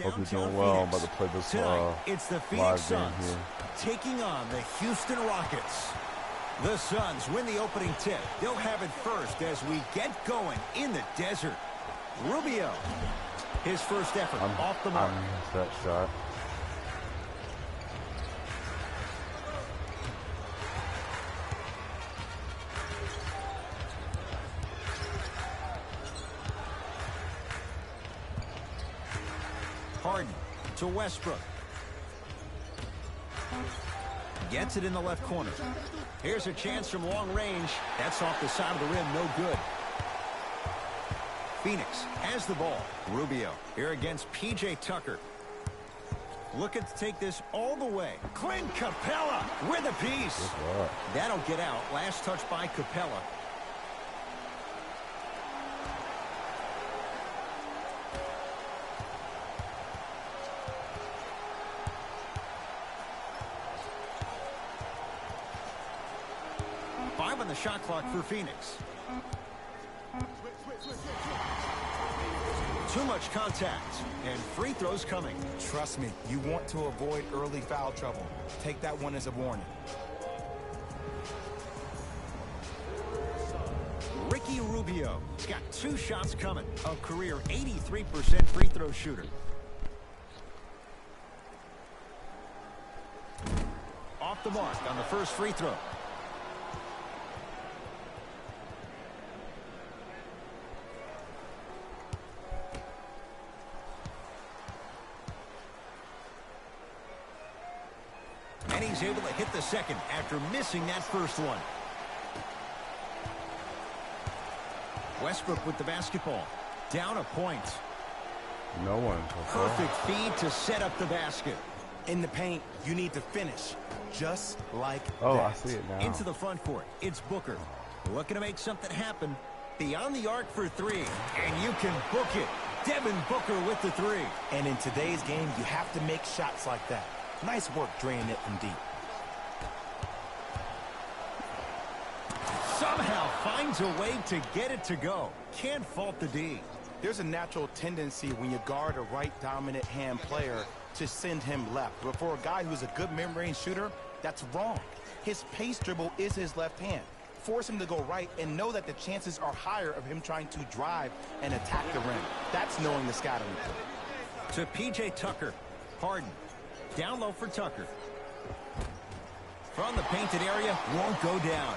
Hope you're downtown doing well. I'm Phoenix. about to play this Tonight, it's the Phoenix live game Suns here. taking on the Houston Rockets. The Suns win the opening tip. They'll have it first as we get going in the desert. Rubio, his first effort off the mark. That shot. Harden to Westbrook. Gets it in the left corner. Here's a chance from long range. That's off the side of the rim. No good. Phoenix has the ball. Rubio here against P.J. Tucker. Looking to take this all the way. Clint Capella with a piece. That'll get out. Last touch by Capella. Five on the shot clock for Phoenix. Too much contact, and free throws coming. Trust me, you want to avoid early foul trouble. Take that one as a warning. Ricky Rubio. He's got 2 shots coming. A career 83% free throw shooter. Off the mark on the first free throw. And he's able to hit the second after missing that first one. Westbrook with the basketball. Down a point. No one. Perfect feed to set up the basket. In the paint, you need to finish. Just like that. I see it now. Into the front court. It's Booker. Looking to make something happen. Beyond the arc for 3. And you can book it. Devin Booker with the 3. And in today's game, you have to make shots like that. Nice work draining it from deep. Somehow finds a way to get it to go. Can't fault the D. There's a natural tendency when you guard a right dominant hand player to send him left. But for a guy who's a good mid-range shooter, that's wrong. His pace dribble is his left hand. Force him to go right and know that the chances are higher of him trying to drive and attack the rim. That's knowing the scouting. To P.J. Tucker. Harden. Down low for Tucker. From the painted area, won't go down.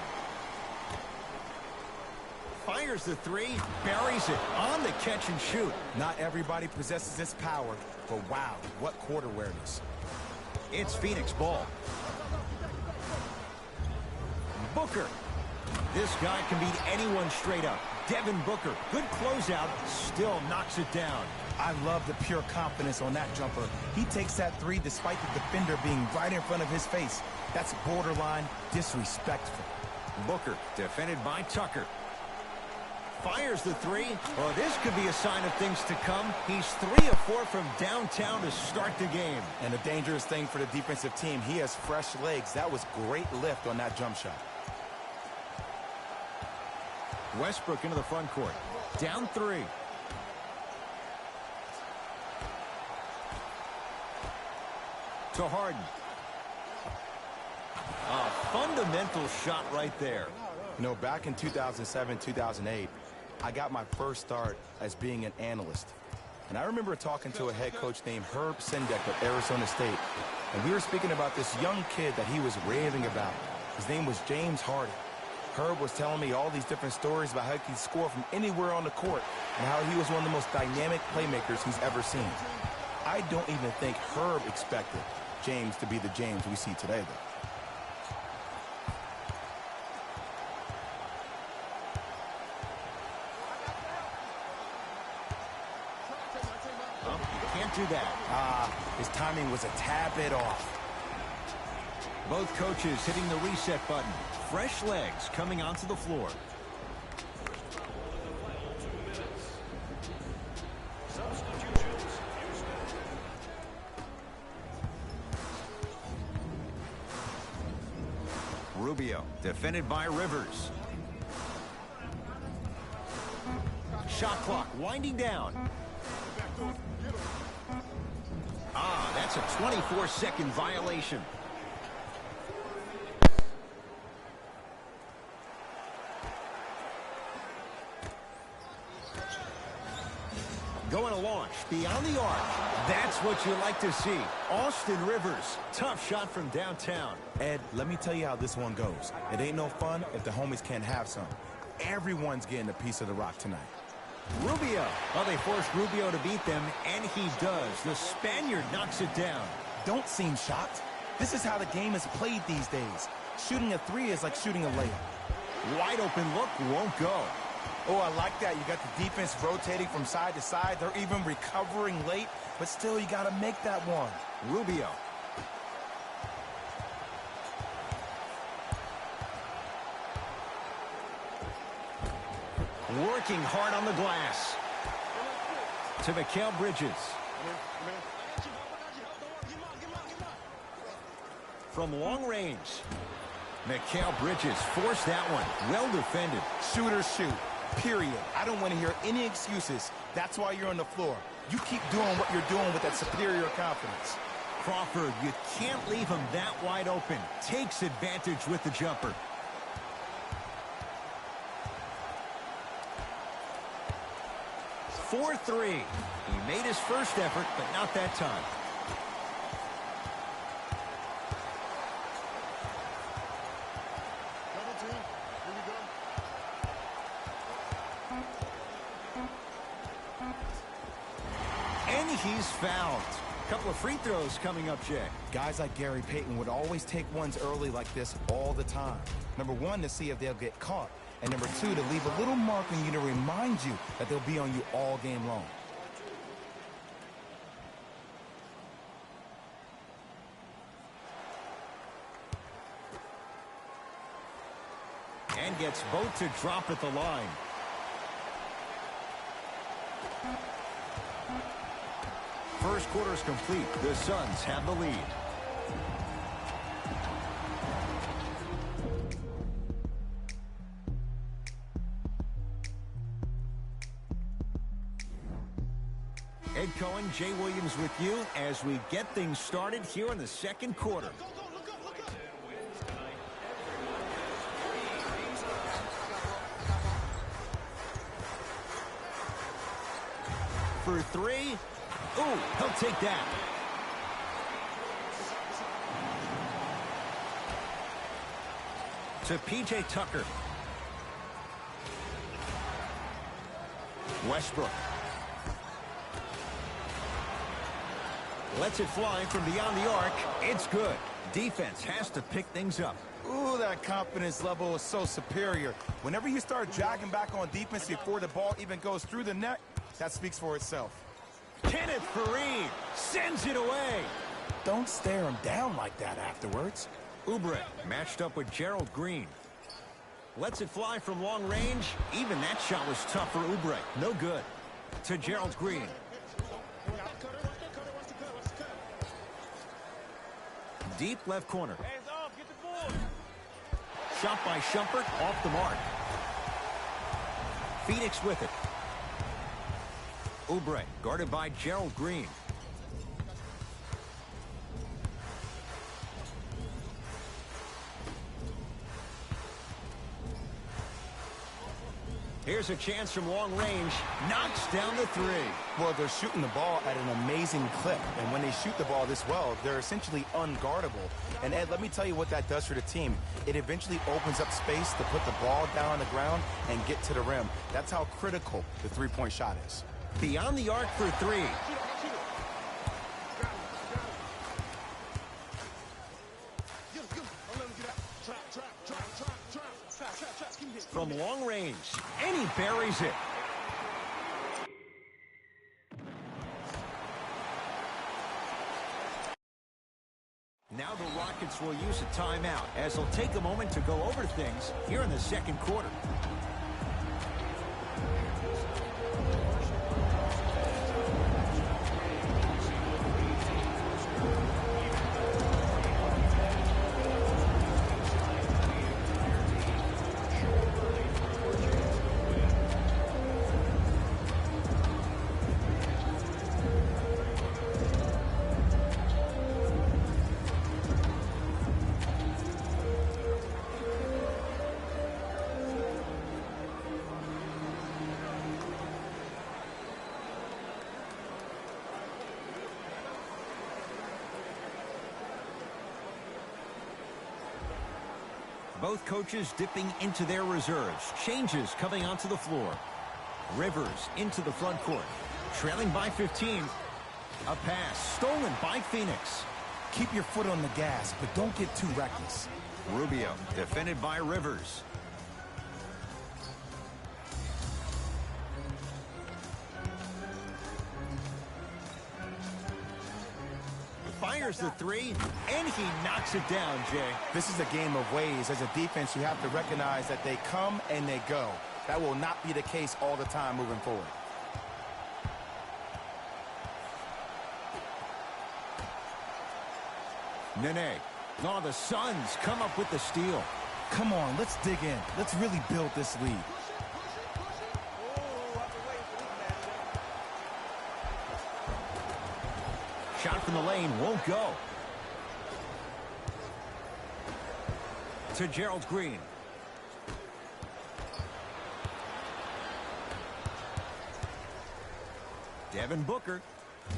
Fires the 3, buries it on the catch and shoot. Not everybody possesses this power, but wow, what court awareness. It's Phoenix ball. Booker. This guy can beat anyone straight up. Devin Booker, good closeout, still knocks it down. I love the pure confidence on that jumper. He takes that 3 despite the defender being right in front of his face. That's borderline disrespectful. Booker defended by Tucker. Fires the 3. Oh, this could be a sign of things to come. He's 3 of 4 from downtown to start the game. And a dangerous thing for the defensive team, he has fresh legs. That was great lift on that jump shot. Westbrook into the front court. Down 3. To Harden. A fundamental shot right there. You know, back in 2007, 2008, I got my first start as being an analyst. And I remember talking to a head coach named Herb Sendek of Arizona State. And we were speaking about this young kid that he was raving about. His name was James Harden. Herb was telling me all these different stories about how he could score from anywhere on the court and how he was one of the most dynamic playmakers he's ever seen. I don't even think Herb expected James to be the James we see today, though. Do that. His timing was a tad bit off. Both coaches hitting the reset button. Fresh legs coming onto the floor. Rubio defended by Rivers. Shot clock winding down. That's a 24-second violation. Going to launch beyond the arc. That's what you like to see. Austin Rivers, tough shot from downtown. Ed, let me tell you how this one goes. It ain't no fun if the homies can't have some. Everyone's getting a piece of the rock tonight. Rubio. Well, they forced Rubio to beat them, and he does. The Spaniard knocks it down. Don't seem shocked. This is how the game is played these days. Shooting a three is like shooting a layup. Wide open look, won't go. Oh, I like that. You got the defense rotating from side to side. They're even recovering late, but still you got to make that one. Rubio. Working hard on the glass. To Mikal Bridges. From long range. Mikal Bridges forced that one. Well defended. Shooters shoot. Period. I don't want to hear any excuses. That's why you're on the floor. You keep doing what you're doing with that superior confidence. Crawford, you can't leave him that wide open. Takes advantage with the jumper. For three. He made his first effort, but not that time. And he's fouled. A couple of free throws coming up, Jay. Guys like Gary Payton would always take ones early like this all the time. Number one, to see if they'll get caught. And number two, to leave a little mark on you to remind you that they'll be on you all game long. And gets both to drop at the line. First quarter is complete. The Suns have the lead. Ed Cohen, Jay Williams with you as we get things started here in the second quarter. For three. Ooh, he'll take that. To P.J. Tucker. Westbrook. Lets it fly from beyond the arc. It's good. Defense has to pick things up. Ooh, that confidence level is so superior. Whenever you start dragging back on defense before the ball even goes through the net, that speaks for itself. Kenneth Faried sends it away. Don't stare him down like that afterwards. Oubre matched up with Gerald Green. Lets it fly from long range. Even that shot was tough for Oubre. No good. To Gerald Green. Deep left corner. Shot by Shumpert off the mark. Phoenix with it. Oubre guarded by Gerald Green. Here's a chance from long range. Knocks down the three. Well, they're shooting the ball at an amazing clip. And when they shoot the ball this well, they're essentially unguardable. And, Ed, let me tell you what that does for the team. It eventually opens up space to put the ball down on the ground and get to the rim. That's how critical the three-point shot is. Beyond the arc for three. From long range, and he buries it. Now the Rockets will use a timeout as they'll take a moment to go over things here in the second quarter. Both coaches dipping into their reserves. Changes coming onto the floor. Rivers into the front court. Trailing by 15. A pass stolen by Phoenix. Keep your foot on the gas, but don't get too reckless. Rubio defended by Rivers. Fires the three, and he knocks it down, Jay. This is a game of ways. As a defense, you have to recognize that they come and they go. That will not be the case all the time moving forward. Nene. Oh, the Suns come up with the steal. Come on, let's dig in. Let's really build this lead. Shot from the lane won't go. To Gerald Green. Devin Booker.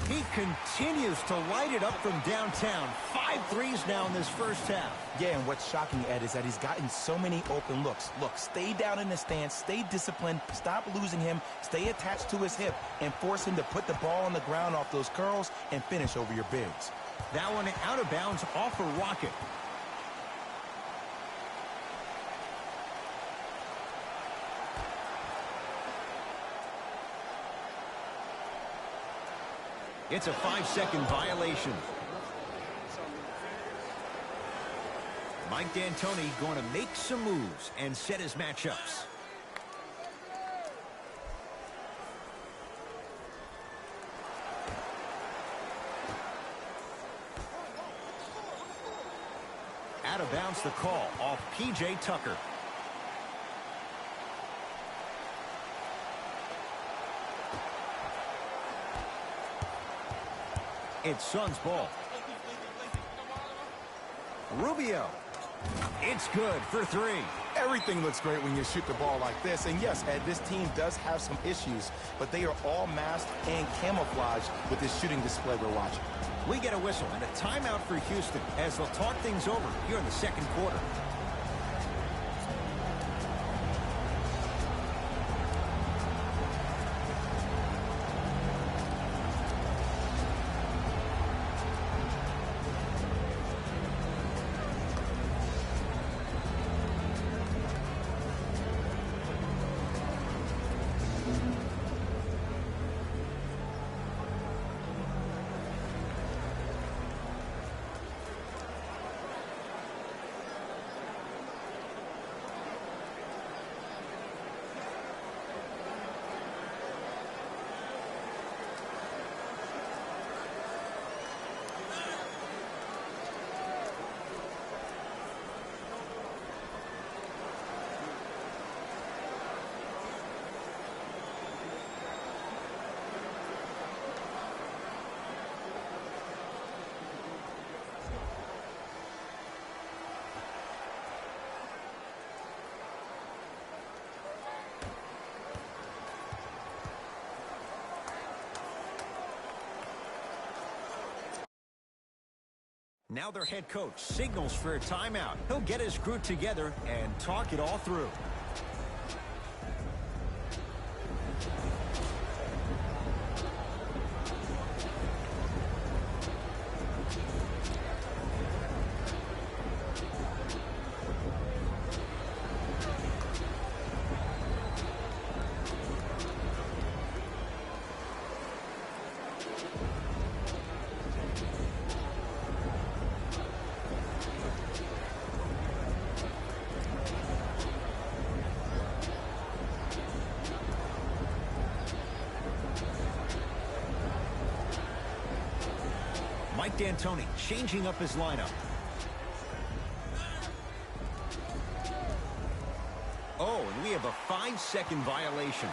He continues to light it up from downtown. 5 threes now in this first half. Yeah, and what's shocking, Ed, is that he's gotten so many open looks. Look, stay down in the stance, stay disciplined, stop losing him, stay attached to his hip, and force him to put the ball on the ground off those curls and finish over your bigs. That one out of bounds off a rocket. It's a 5-second violation. Mike D'Antoni going to make some moves and set his matchups. Out of bounds the call off P.J. Tucker. It's Suns ball. Rubio. It's good for 3. Everything looks great when you shoot the ball like this. And yes, Ed, this team does have some issues, but they are all masked and camouflaged with this shooting display we're watching. We get a whistle and a timeout for Houston as they'll talk things over here in the second quarter. Now their head coach signals for a timeout. He'll get his group together and talk it all through. Mike D'Antoni changing up his lineup. Oh, and we have a 5-second violation.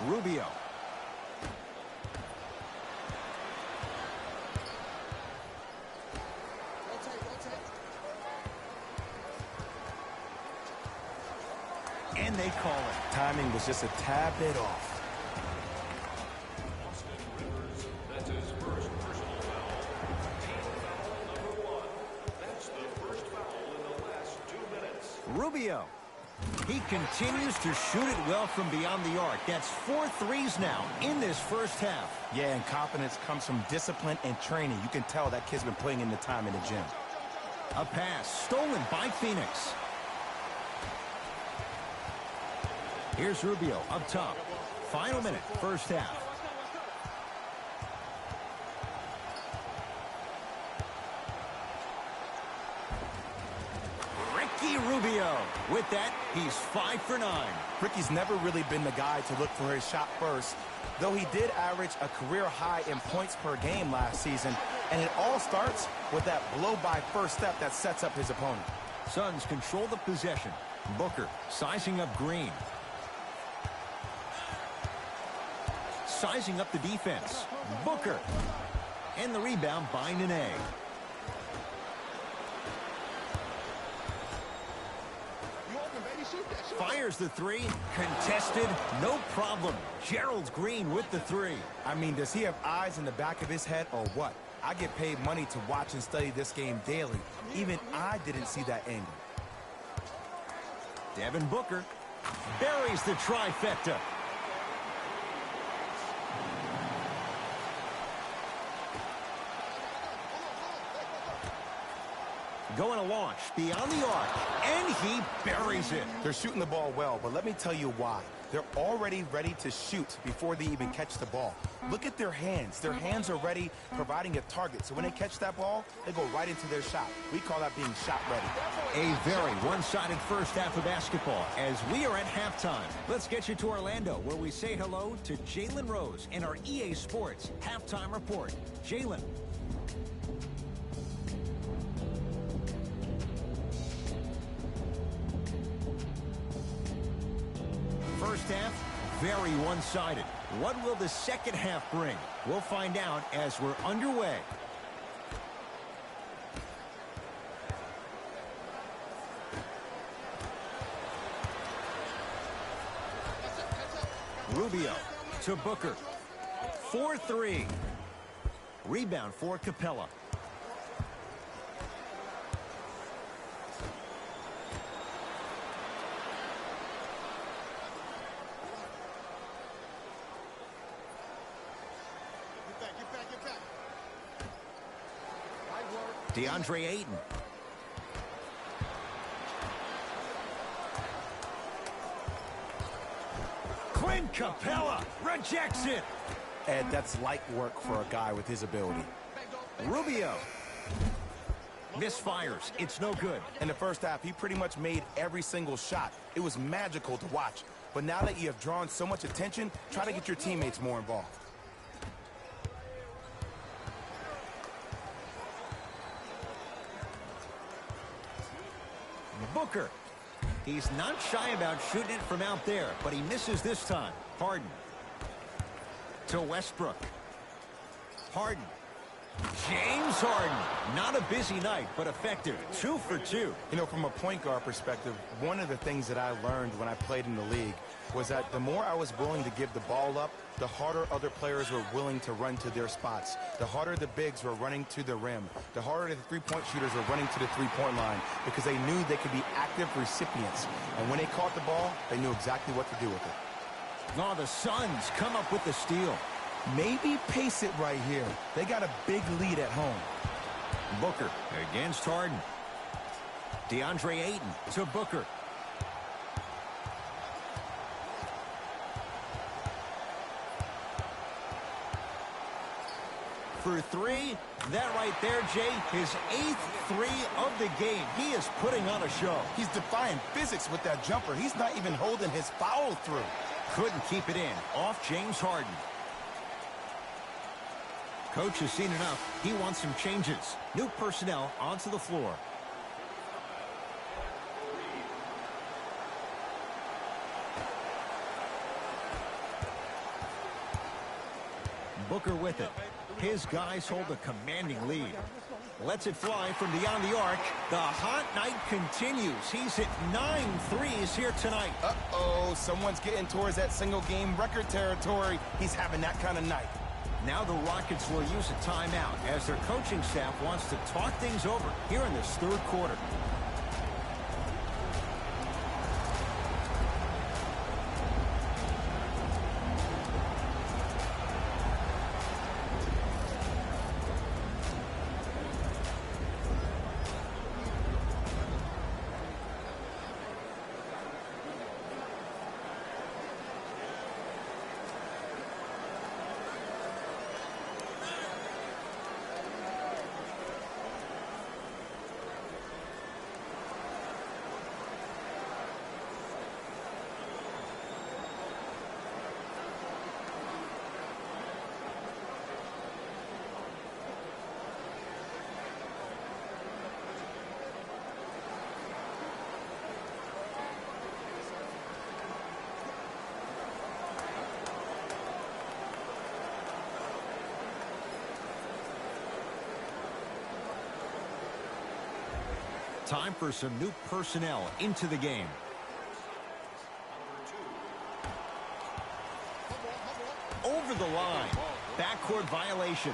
Rubio. And they call it. Timing was just a tad bit off. Rubio. He continues to shoot it well from beyond the arc. That's 4 threes now in this first half. Yeah, and confidence comes from discipline and training. You can tell that kid's been putting in the time in the gym. A pass stolen by Phoenix. Here's Rubio up top. Final minute, first half. Rubio. With that, he's 5 for 9. Ricky's never really been the guy to look for his shot first, though he did average a career high in points per game last season, and it all starts with that blow-by first step that sets up his opponent. Suns control the possession. Booker sizing up Green. Sizing up the defense. Booker. And the rebound by Nene. Fires the three. Contested. No problem. Gerald Green with the three. I mean, does he have eyes in the back of his head or what? I get paid money to watch and study this game daily. Even I didn't see that angle. Devin Booker buries the trifecta. Going to launch beyond the arc, and he buries it. They're shooting the ball well, but let me tell you why. They're already ready to shoot before they even catch the ball. Look at their hands. Their hands are ready, providing a target. So when they catch that ball, they go right into their shot. We call that being shot ready. A very one-sided first half of basketball as we are at halftime. Let's get you to Orlando, where we say hello to Jalen Rose in our EA Sports halftime report. Jalen. First half, very one-sided. What will the second half bring? We'll find out as we're underway. Rubio to Booker. 4-3. Rebound for Capella. DeAndre Ayton. Clint Capella rejects it. Ed, that's light work for a guy with his ability. Rubio misfires. It's no good. In the first half, he pretty much made every single shot. It was magical to watch. But now that you have drawn so much attention, try to get your teammates more involved. Booker. He's not shy about shooting it from out there, but he misses this time. Harden. To Westbrook. Harden. James Harden. Not a busy night, but effective. 2 for 2. You know, from a point guard perspective, one of the things that I learned when I played in the league was that the more I was willing to give the ball up, the harder other players were willing to run to their spots. The harder the bigs were running to the rim. The harder the three-point shooters were running to the three-point line because they knew they could be active recipients. And when they caught the ball, they knew exactly what to do with it. Oh, the Suns come up with the steal. Maybe pace it right here. They got a big lead at home. Booker against Harden. DeAndre Ayton to Booker. For 3, that right there, Jay, his 8th 3 of the game. He is putting on a show. He's defying physics with that jumper. He's not even holding his foul through. Couldn't keep it in. Off James Harden. Coach has seen enough. He wants some changes. New personnel onto the floor. Booker with it. His guys hold a commanding lead. Lets it fly from beyond the arc. The hot night continues. He's hit 9 threes here tonight. Uh-oh, someone's getting towards that single-game record territory. He's having that kind of night. Now the Rockets will use a timeout as their coaching staff wants to talk things over here in this third quarter. Time for some new personnel into the game. Over the line. Backcourt violation.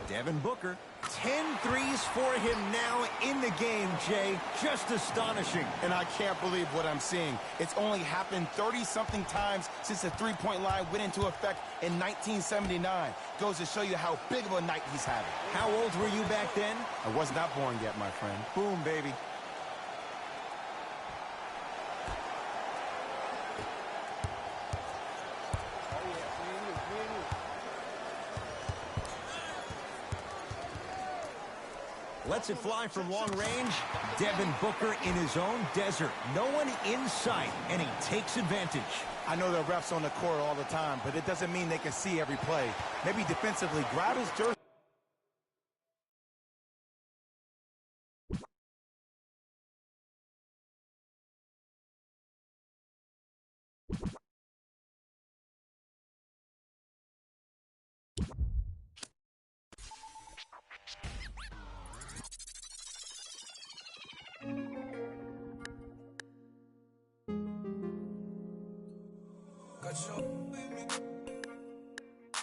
Devin Booker. 10 threes for him now in the game, Jay. Just astonishing. And I can't believe what I'm seeing. It's only happened 30-something times since the three-point line went into effect in 1979. Goes to show you how big of a night he's having. How old were you back then? I was not born yet, my friend. Boom, baby. Lets it fly from long range. Devin Booker in his own desert. No one in sight, and he takes advantage. I know there are refs on the court all the time, but it doesn't mean they can see every play. Maybe defensively, grab his jersey.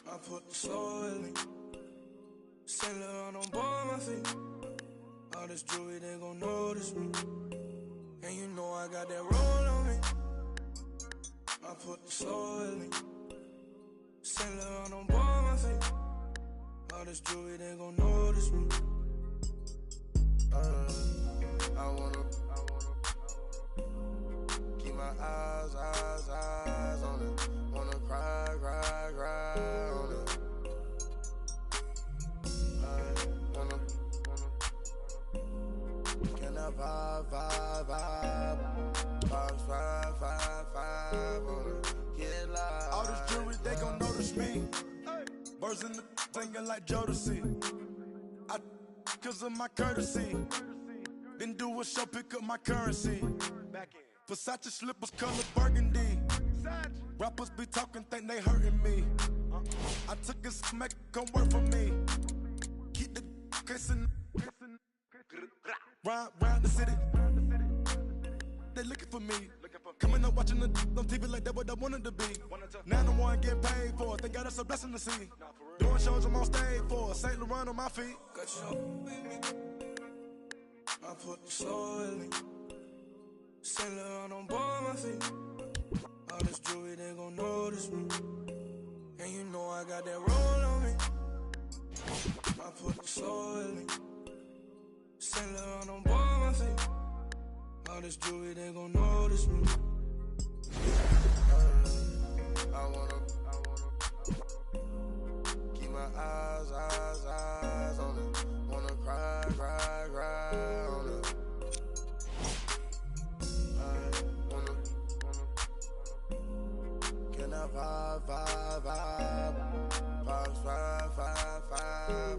I put the soul in me. Sail around on board my feet. All this jewelry, they gon' notice me. And you know I got that roll on me. I put the soul in me. Sail around on board my feet. All this jewelry, they gon' notice me. I wanna keep my eyes on it. Wanna cry on it. I wanna can I vibe box 5 on it. Get live. All this jewelry, they gon' notice me. Birds in the singing like Jodeci. I cause of my courtesy. Didn't do a show, pick up my currency. Versace slippers, color burgundy. Rappers be talking, think they hurting me. I took his make come work for me. Keep the kissing. Round the city. They looking for me. Coming up watching the on TV like that what I wanted to be. Now the one getting paid for it. Thank God that's a blessing to see. Doing shows I'm on stage for. St. Laurent on my feet. Got you with me. I put the soul in me. Sail around on board my feet. All this jewelry, they gon' notice me. And you know I got that roll on me. I put the soul in me. Sail around on board my feet. All this jewelry, they gon' notice me. I wanna keep my eyes on it. Wanna cry on it. I wanna can I vibe box 5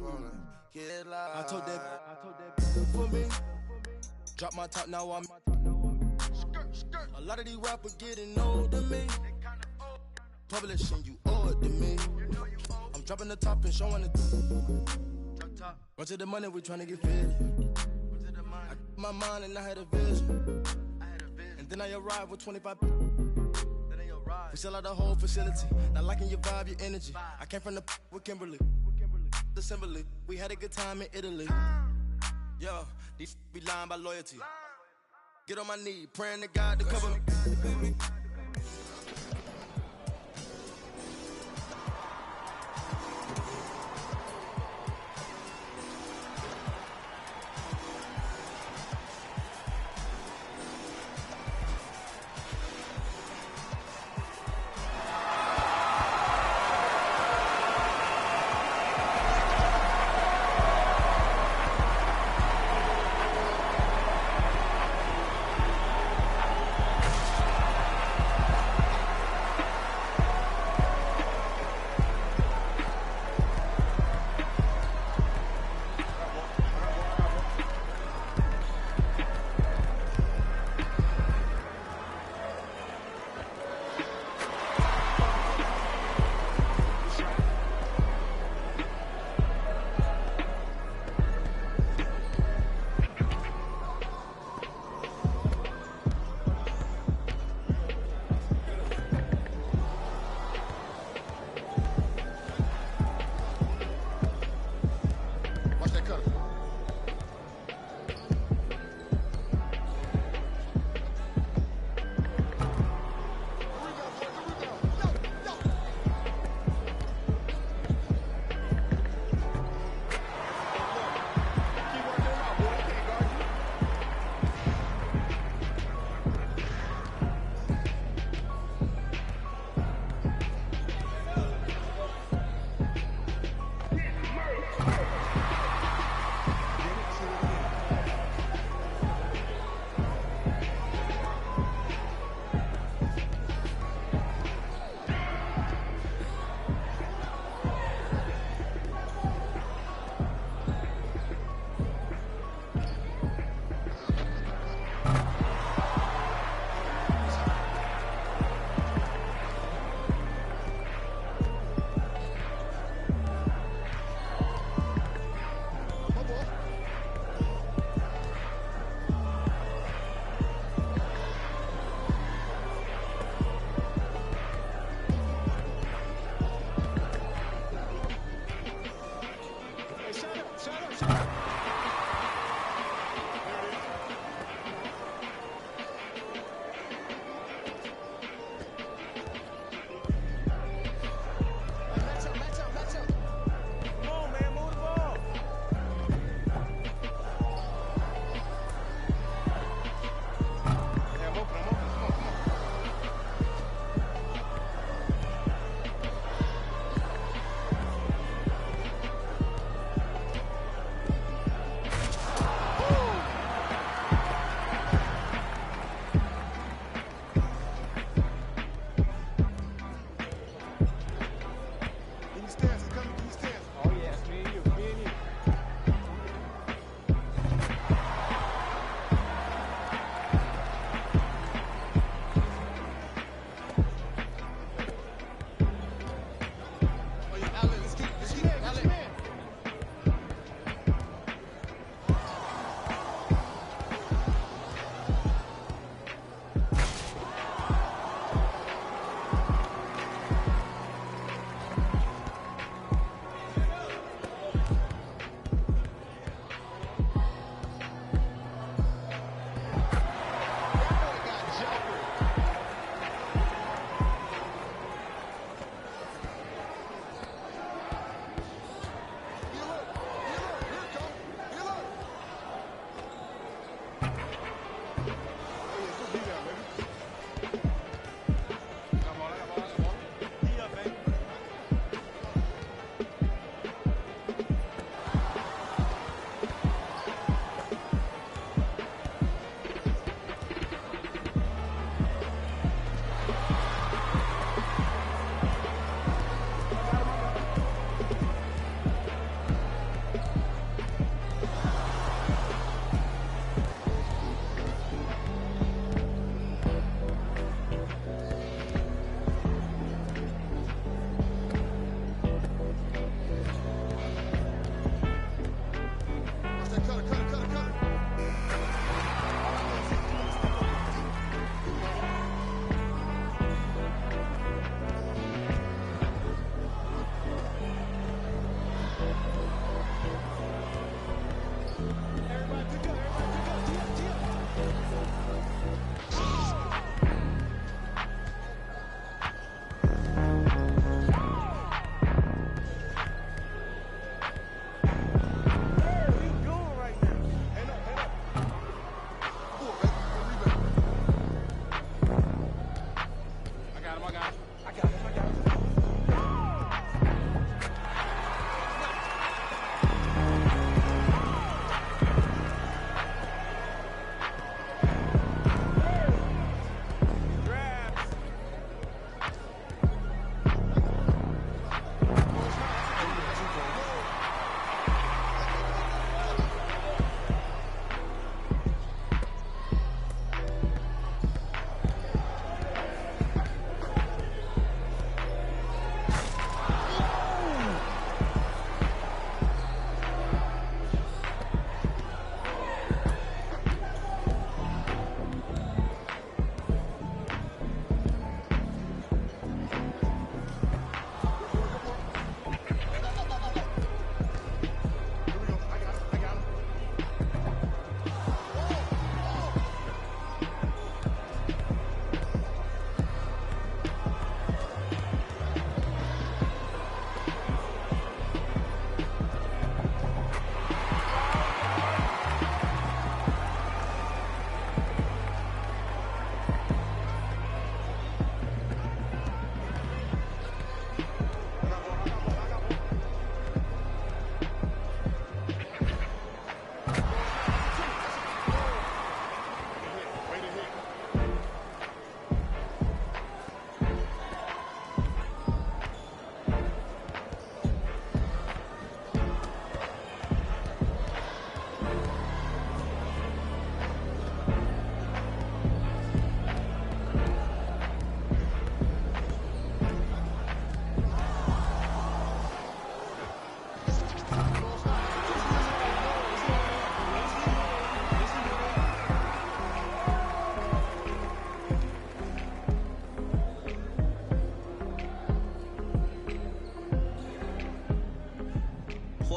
on it. Get live. I told that for me. Drop my top, now I'm a lot of these rappers getting old to me. Publishing, you owe it to me. I'm dropping the top and showing it. Run to the money, we trying to get fit. I got my mind and I had a vision. And then I arrived with 25. We sell out the whole facility. Not liking your vibe, your energy. I came from the with Kimberly. Assembly. We had a good time in Italy. Yo, these be lying by loyalty. Get on my knee, praying to God to cover me.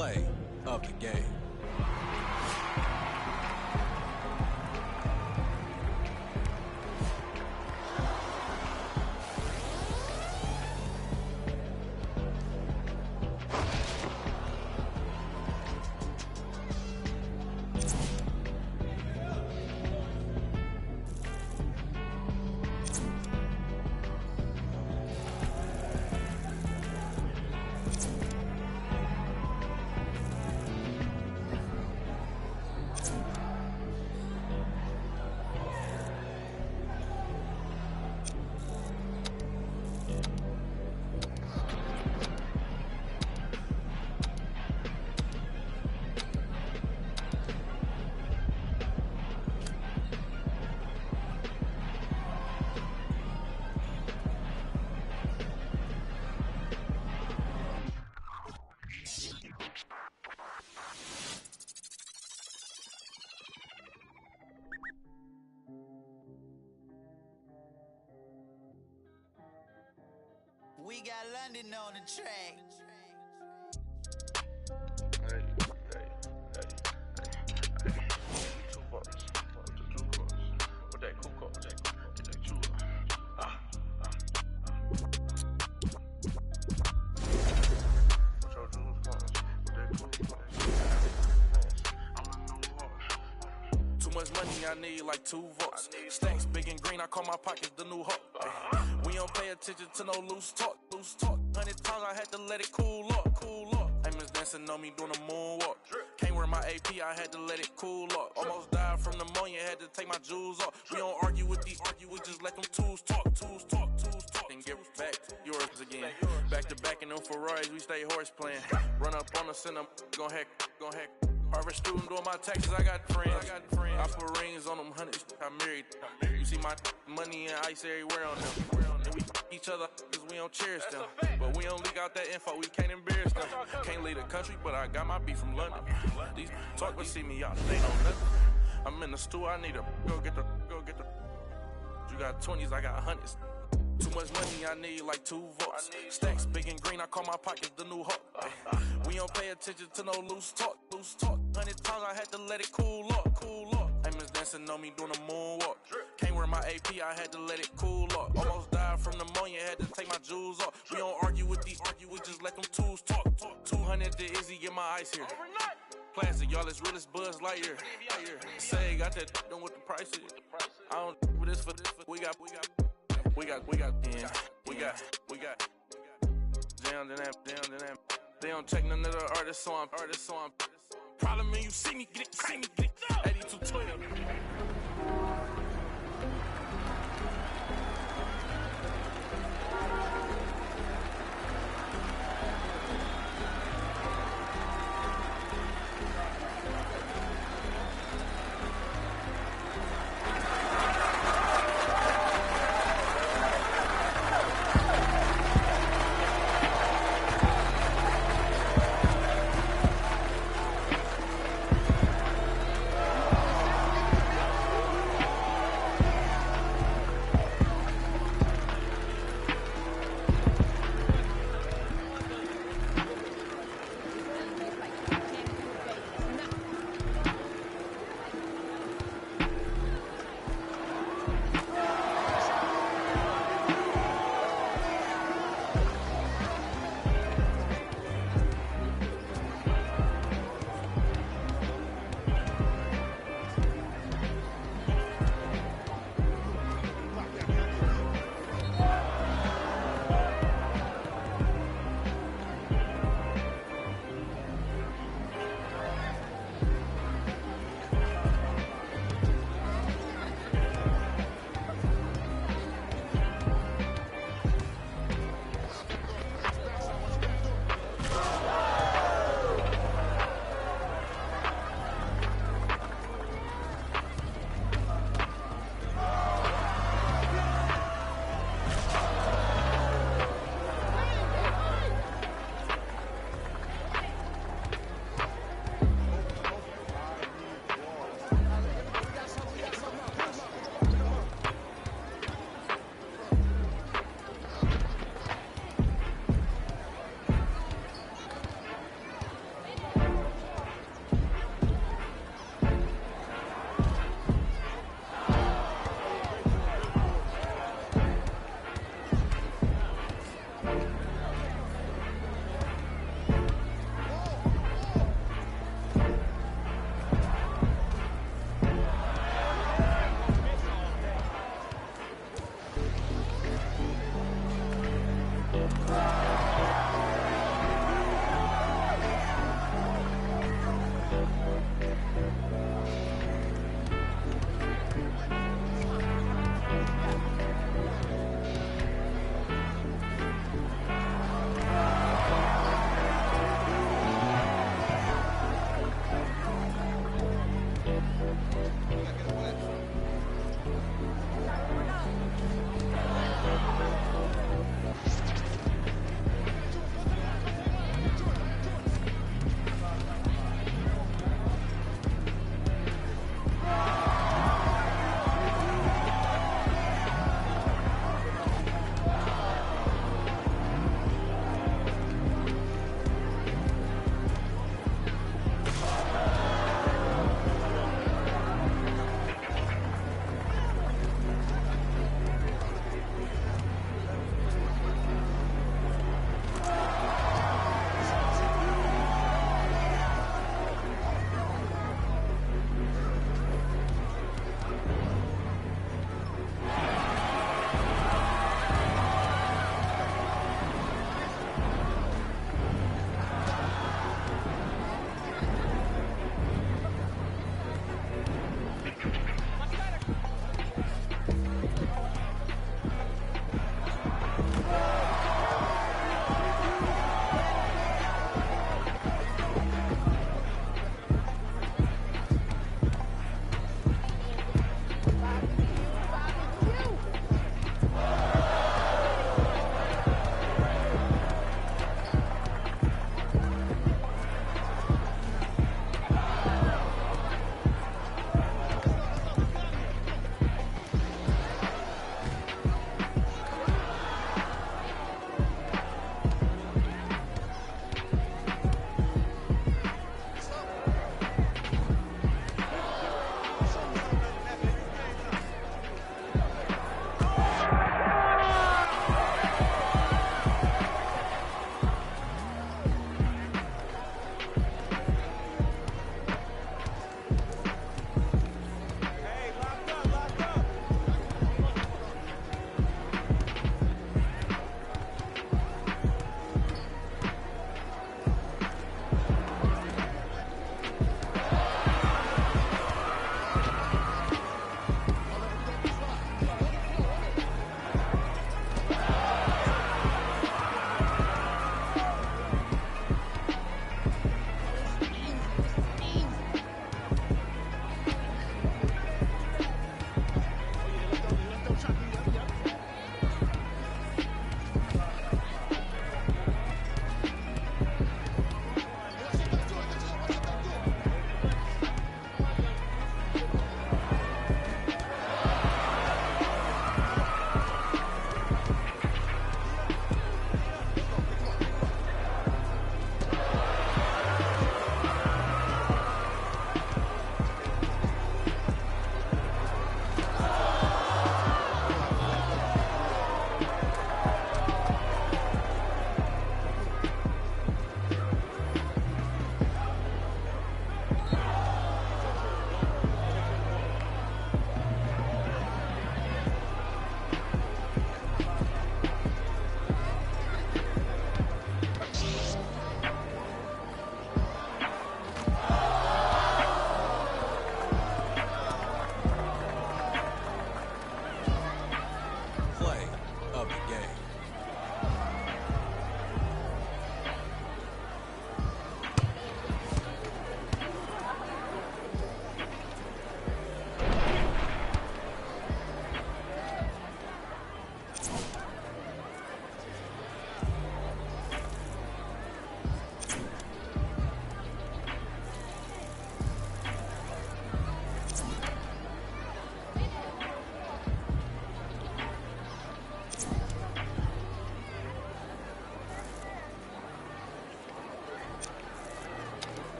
play of the game. We got London on the track. Hey. $2. What that cool cost? Get that $2. What your jewels cost? What that cool cost? I'm a new horse. Too much money, I need like 2 votes. Stacks big and green, I call my pockets the new hope. We don't pay attention to no loose talk. 100 times I had to let it cool up. Amos dancing on me doing a moonwalk. Can't wear my AP, I had to let it cool up. Almost died from pneumonia, had to take my jewels off. We don't argue with these, we just let them tools talk. Then get back to yours again. Back to back in them Ferraris, we stay horse playing. Run up on the center, gon' heck. Harvard student doing my taxes, I got friends. I put rings on them hundreds, I married. You see my money and ice everywhere on them. And we each other cause we don't cherish them. But we don't leak out that info, we can't embarrass them. Can't leave the country, but I got my beef from London. These talk but see me out, they know nothing. I'm in the stew, I need to go get the. You got 20s, I got hundreds. Too much money, I need like 2 votes. Stacks big and green, I call my pockets the new hope. We don't pay attention to no loose talk. 100 times I had to let it cool up. Amos dancing on me doing a moonwalk. Can't wear my AP, I had to let it cool up. Almost died from pneumonia, had to take my jewels off. We don't argue with these, we just let them tools talk. 200 to Izzy, get my ice here. Plastic, y'all as real as Buzz Lightyear. Say, got that done with the prices. I don't with this for this. We got. Down to that. They don't check none of the artists, so I'm. Problem is, you see me get it. 8212.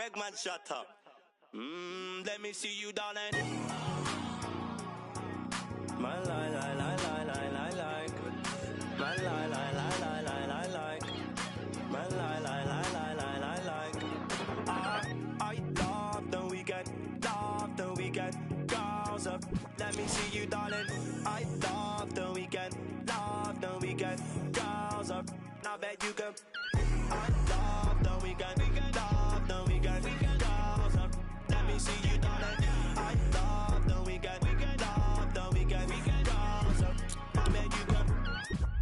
beg man, shut up. Let me see you, darling. My lie, lie, lie, lie, lie, lie, like. My lie, lie, lie, lie, lie, lie, like. My lie, lie, lie, lie, lie, lie, like. I love the weekend, girls up. Let me see you, darling. I love the weekend, girls up. Now bet you can. I love the weekend, girls up. Let me see you, darling. I love the weekend, girls up. Now bet you can.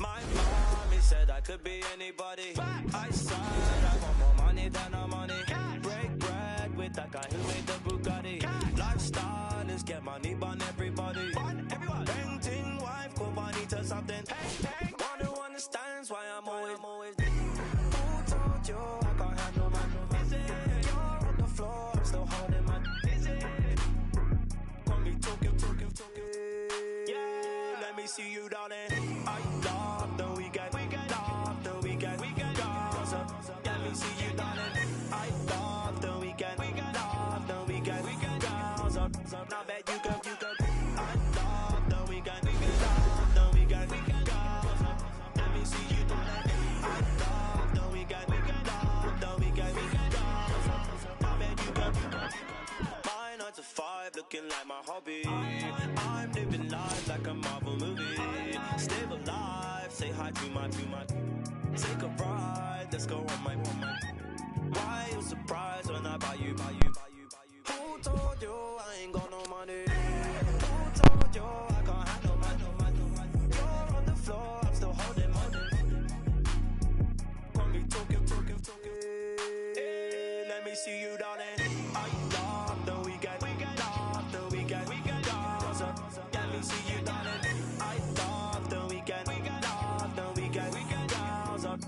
My mommy said I could be anybody. I said I want more money than I'm money. Break bread with that guy who made the Bugatti. Lifestyle is get money, bun everybody. Painting wife, go money to something. One who understands why I'm always. Who told you I can't handle man? You're on the floor, I'm still holding man. Gonna be talking. Yeah, let me see you, darling. I love the weekend, girls up. Let me see you, darling. I love the weekend, girls up. Now bet you can. I love the weekend, girls up. Let me see you, darling. I love the weekend, girls up. Now bet you can. My 9 to 5 looking like my hobby. I'm living life like a Marvel movie. Stable life, say hi to my. Take a ride, let's go on my. Why you surprised when I buy you? Who told you I ain't got no money? Who told you I can't handle money? You're on the floor, I'm still holding money. Gonna be talking. Hey, let me see you, darling. I love the weekend, girls up. Let me see you, darling. I love the weekend, girls up.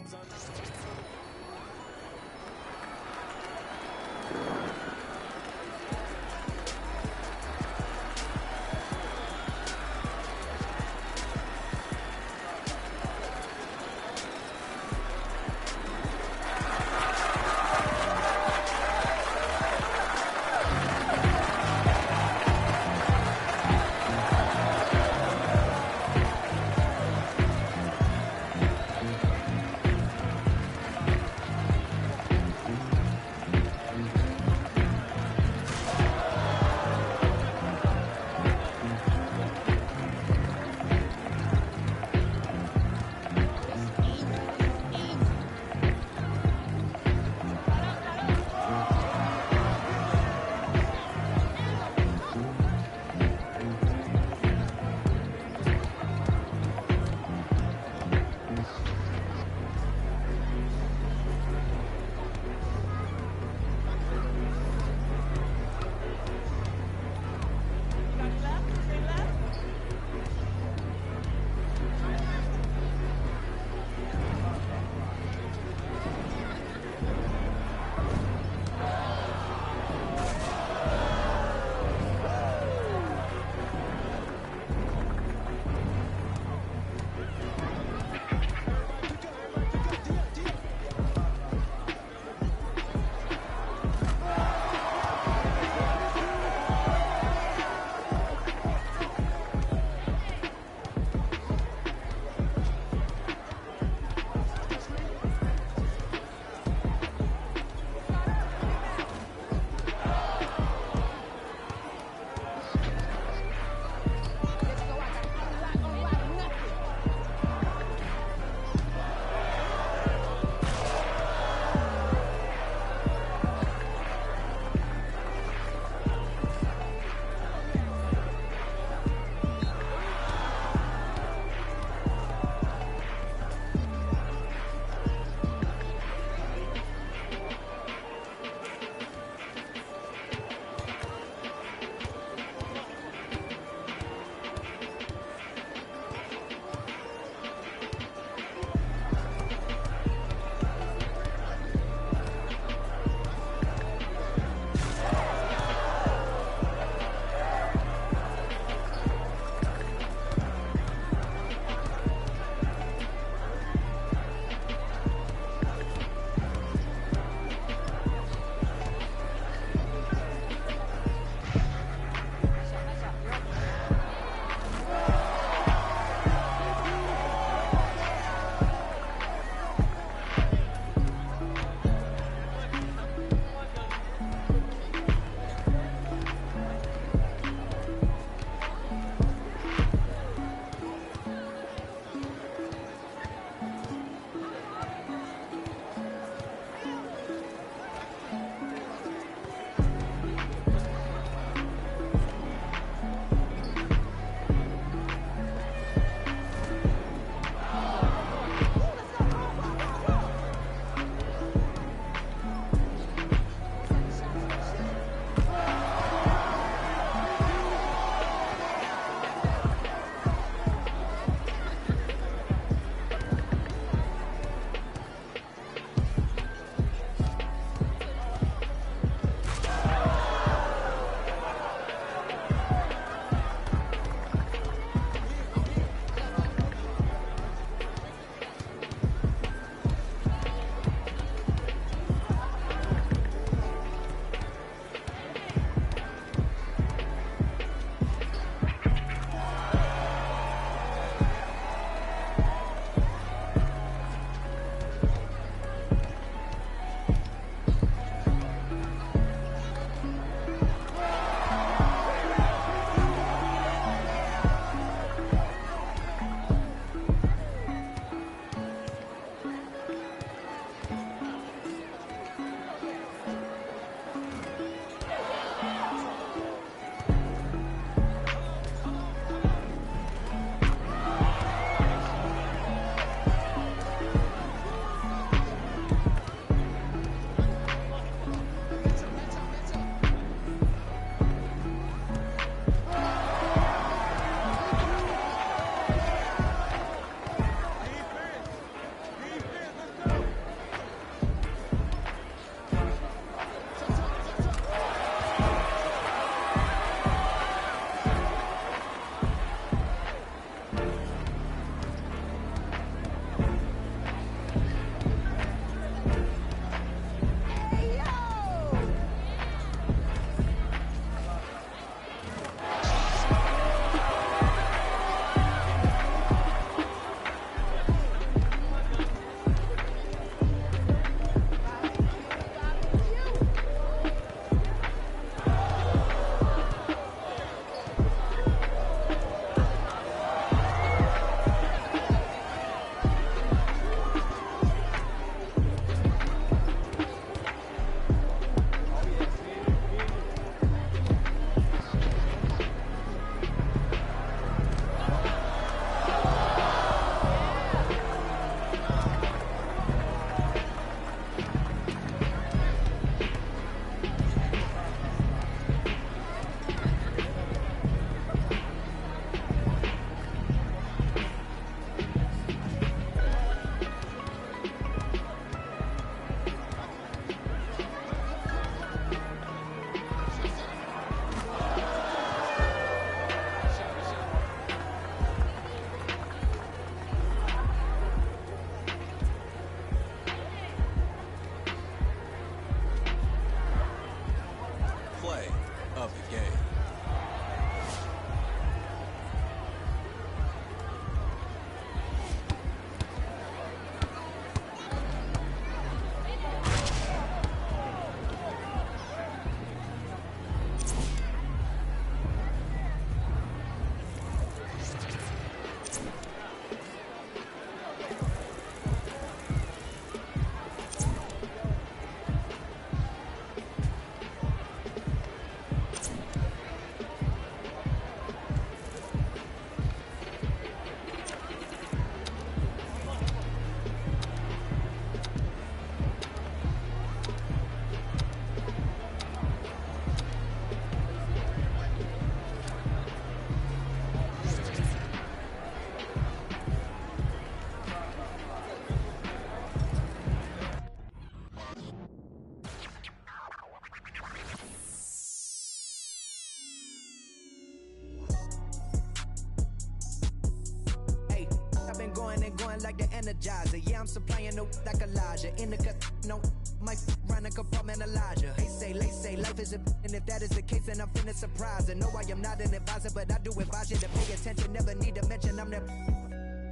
I've been going and going like the Energizer. Yeah, I'm supplying no like Elijah. In the cut, no, my run a compartmentalizer. They say life is a and if that is the case, then I'm finna surprise her. No, I am not an advisor, but I do advise you to pay attention. Never need to mention I'm the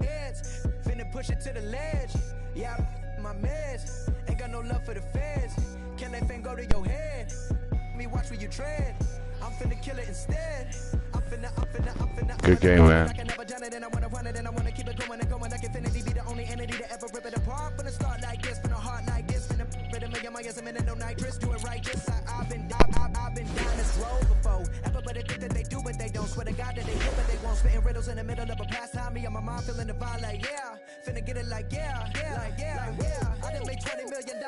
heads. Finna push it to the ledge. Yeah, my meds. Ain't got no love for the feds. Can that thing go to your head? Me watch where you tread. I'm finna kill it instead. I'm finna. Good game, man. I can never done it and I wanna run it and I wanna keep it going and going like infinity. Be the only entity to ever rip it apart. Finna start like this, finna heart like this. Finna rhythm million miles a minute, no nitrous. Do it right, just I've been down this road before. Everybody think that they do, but they don't. Swear to God that they do, but they won't. Spitting riddles in the middle of a pastime. Me and my mom feeling the vibe like yeah. Finna get it like yeah. I done made $20 million.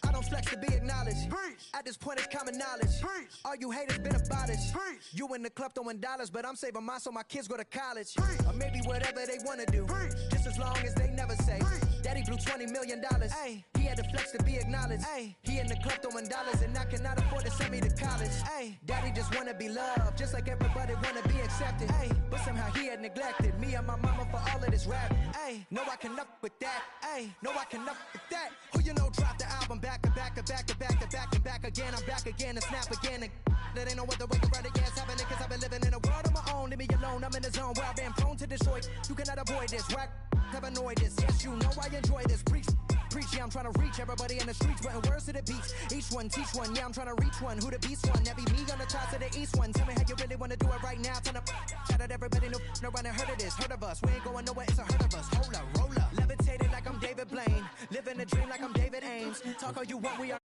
I don't flex to be acknowledged. At this point, it's common knowledge. All you haters been abolished. You in the club throwing dollars, but I'm saving mine so my kids go to college. Or maybe whatever they wanna do. Just as long as they never say, Daddy blew $20 million. Ay, he had to flex to be acknowledged. Ay, he in the club throwing dollars and I cannot afford to send me to college. Ay, Daddy just wanna be loved, just like everybody wanna be accepted. Ay, but somehow he had neglected me and my mama for all of this rap. Ay, no I can up with that. Ay, no I can up with that. Who you know dropped the album back again. I'm back again and snap again. That ain't no other way to run it, yes, having it, cause I've been living in a world of my own. Leave me alone, I'm in the zone where I've been prone to destroy. You cannot avoid this, whack, have annoyed this. Yes, you know I enjoy this, preach, yeah, I'm trying to reach everybody in the streets, putting words to the beats. Each one, teach one, yeah, I'm trying to reach one. Who the beast one, that be me on the top to the east one. Tell me how you really want to do it right now. Tell them, shout out everybody, no one heard of this, heard of us. We ain't going nowhere, it's a herd of us. Hold up, roll up, levitated like I'm David Blaine. Living a dream like I'm David Ames. Talk all you want, we are